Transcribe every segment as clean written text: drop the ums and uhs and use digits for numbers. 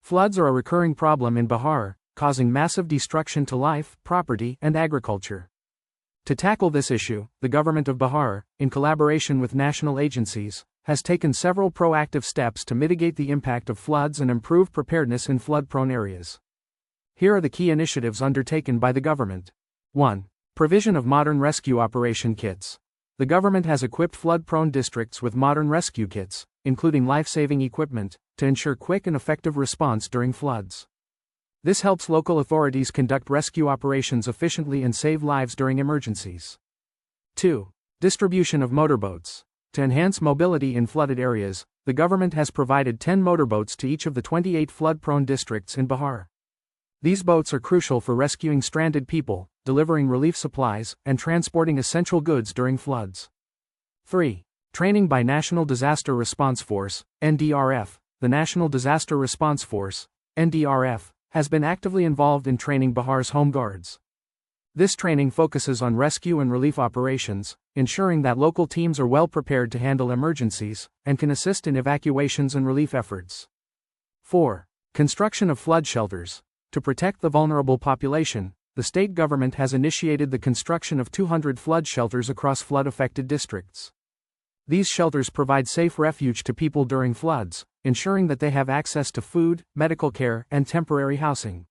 Floods are a recurring problem in Bihar, causing massive destruction to life, property, and agriculture. To tackle this issue, the Government of Bihar, in collaboration with national agencies, has taken several proactive steps to mitigate the impact of floods and improve preparedness in flood-prone areas. Here are the key initiatives undertaken by the government. 1. Provision of modern rescue operation kits. The government has equipped flood-prone districts with modern rescue kits, including life-saving equipment, to ensure quick and effective response during floods. This helps local authorities conduct rescue operations efficiently and save lives during emergencies. 2. Distribution of motorboats. To enhance mobility in flooded areas, the government has provided 10 motorboats to each of the 28 flood-prone districts in Bihar. These boats are crucial for rescuing stranded people, delivering relief supplies, and transporting essential goods during floods. 3. Training by National Disaster Response Force, NDRF. The National Disaster Response Force, NDRF, has been actively involved in training Bihar's home guards. This training focuses on rescue and relief operations, ensuring that local teams are well prepared to handle emergencies and can assist in evacuations and relief efforts. 4. Construction of flood shelters. To protect the vulnerable population, the state government has initiated the construction of 200 flood shelters across flood-affected districts. These shelters provide safe refuge to people during floods, ensuring that they have access to food, medical care, and temporary housing.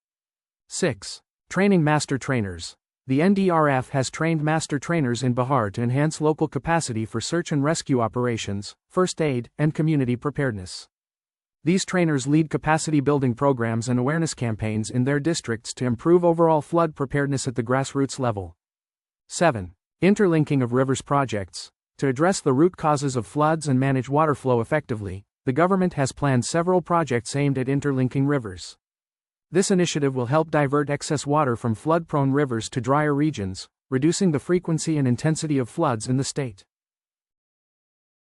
6. Training master trainers. The NDRF has trained master trainers in Bihar to enhance local capacity for search and rescue operations, first aid, and community preparedness. These trainers lead capacity-building programs and awareness campaigns in their districts to improve overall flood preparedness at the grassroots level. 7. Interlinking of rivers projects. To address the root causes of floods and manage water flow effectively, the government has planned several projects aimed at interlinking rivers. This initiative will help divert excess water from flood-prone rivers to drier regions, reducing the frequency and intensity of floods in the state.